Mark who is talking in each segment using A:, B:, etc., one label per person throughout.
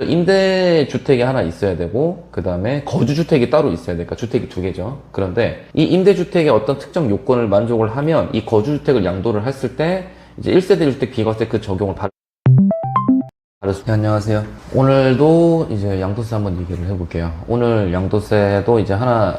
A: 임대주택이 하나 있어야 되고, 그 다음에 거주주택이 따로 있어야 되니까 주택이 두 개죠. 그런데 이 임대주택의 어떤 특정 요건을 만족을 하면 이 거주주택을 양도를 했을 때 이제 1세대 주택 비과세 그 적용을 네, 안녕하세요. 오늘도 이제 양도세 한번 얘기를 해볼게요. 오늘 양도세도 이제 하나,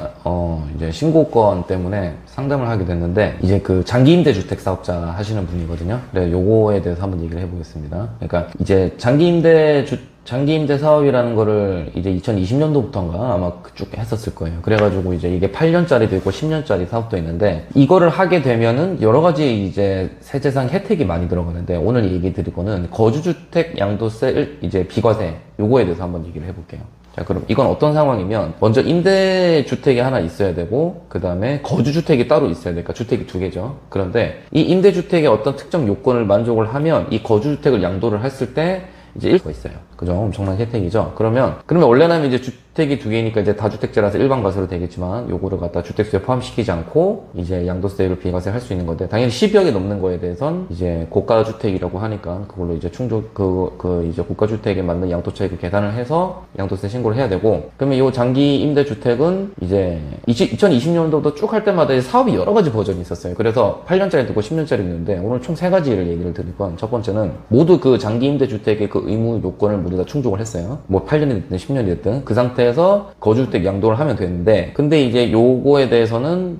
A: 이제 신고건 때문에 상담을 하게 됐는데, 이제 그 장기 임대 주택 사업자 하시는 분이거든요. 그래, 요거에 대해서 한번 얘기를 해보겠습니다. 그러니까 이제 장기 임대 사업이라는 거를 이제 2020년도부터인가 아마 쭉 했었을 거예요. 그래가지고 이제 이게 8년짜리도 있고 10년짜리 사업도 있는데, 이거를 하게 되면은 여러 가지 이제 세제상 혜택이 많이 들어가는데, 오늘 얘기 드릴 거는 거주주택 양도세 이제 비과세 요거에 대해서 한번 얘기를 해볼게요. 자, 그럼 이건 어떤 상황이면, 먼저 임대주택이 하나 있어야 되고, 그 다음에 거주주택이 따로 있어야 되니까 주택이 두 개죠. 그런데 이 임대주택의 어떤 특정 요건을 만족을 하면 이 거주주택을 양도를 했을 때 이제 1가 있어요. 그죠? 엄청난 혜택이죠. 그러면 원래는 이제 주택이 두 개니까 이제 다주택자라서 일반 과세로 되겠지만, 요거를 갖다 주택수에 포함시키지 않고 이제 양도세를 비과세 할 수 있는 건데, 당연히 10억이 넘는 거에 대해선 이제 고가주택이라고 하니까 그걸로 이제 이제 고가주택에 맞는 양도차익을 계산을 해서 양도세 신고를 해야 되고, 그러면 요 장기 임대주택은 이제 2020년도부터 쭉 할 때마다 이제 사업이 여러 가지 버전이 있었어요. 그래서 8년짜리도 있고 10년짜리도 있는데, 오늘 총 3가지를 얘기를 드릴 건, 첫 번째는 모두 그 장기 임대주택의 그 의무 요건을 모두 다 충족을 했어요. 뭐 8년이 됐든 10년이 됐든 그 상태에서 거주주택 양도를 하면 되는데, 근데 이제 요거에 대해서는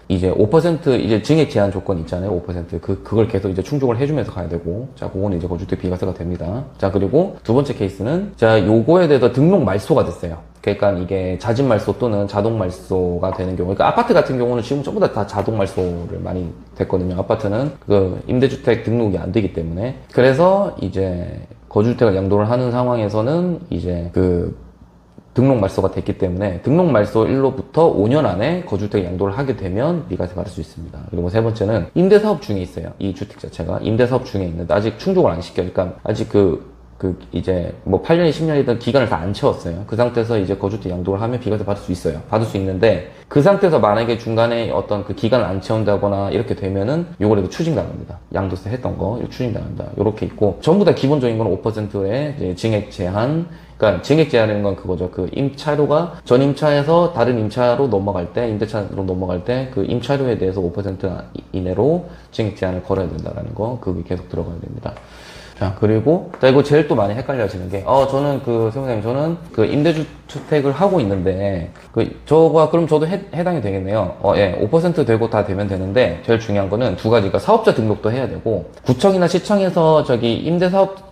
A: 이제 5% 이제 증액 제한 조건 있잖아요. 5% 그걸 계속 이제 충족을 해주면서 가야 되고, 자, 그거는 이제 거주주택 비과세가 됩니다. 자, 그리고 두 번째 케이스는, 자, 요거에 대해서 등록 말소가 됐어요. 그러니까 이게 자진 말소 또는 자동 말소가 되는 경우, 그러니까 아파트 같은 경우는 지금 전부 다 자동 말소를 많이 됐거든요. 아파트는 그 임대주택 등록이 안 되기 때문에. 그래서 이제 거주주택을 양도를 하는 상황에서는 이제 등록 말소가 됐기 때문에, 등록 말소 일로부터 5년 안에 거주주택 양도를 하게 되면 비과세 받을 수 있습니다. 그리고 세 번째는 임대사업 중에 있어요. 이 주택 자체가 임대사업 중에 있는데 아직 충족을 안 시켜요. 그러니까 아직 이제 뭐 8년이 10년이든 기간을 다 안 채웠어요. 그 상태에서 이제 거주주택 양도를 하면 비과세 받을 수 있어요. 받을 수 있는데, 그 상태에서 만약에 중간에 어떤 그 기간을 안 채운다거나 이렇게 되면은 요거라도 추징당합니다. 양도세 했던 거 이거 추징당합니다. 요렇게 있고, 전부 다 기본적인 건 5%의 이제 증액 제한. 그러니까 증액 제한이라는 건 그거죠. 그 임차료가 전 임차에서 다른 임차로 넘어갈 때, 임대차로 넘어갈 때 그 임차료에 대해서 5% 이내로 증액 제한을 걸어야 된다라는 거, 그게 계속 들어가야 됩니다. 자, 그리고, 자, 이거 제일 또 많이 헷갈려지는 게, 저는 세무사님, 저는 임대주택을 하고 있는데, 그럼 저도 해당이 되겠네요. 예, 5% 되고 다 되면 되는데, 제일 중요한 거는 두 가지가 사업자 등록도 해야 되고, 구청이나 시청에서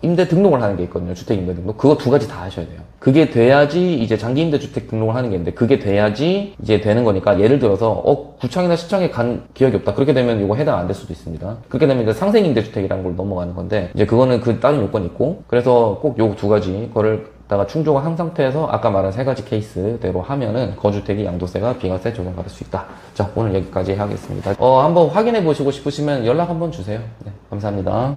A: 임대 등록을 하는 게 있거든요. 주택 임대 등록. 그거 두 가지 다 하셔야 돼요. 그게 돼야지 이제 장기 임대주택 등록을 하는 게 있는데, 그게 돼야지 이제 되는 거니까, 예를 들어서, 구청이나 시청에 간 기억이 없다. 그렇게 되면 이거 해당 안 될 수도 있습니다. 그렇게 되면 이제 상생 임대주택이라는 걸 넘어가는 건데, 이제 그거는 다른 요건이 있고, 그래서 꼭 요 두 가지 거를 다가 충족을 한 상태에서 아까 말한 3가지 케이스대로 하면은 거주택이 양도세가 비과세 적용받을 수 있다. 자, 오늘 여기까지 하겠습니다. 한번 확인해 보시고 싶으시면 연락 한번 주세요. 네, 감사합니다.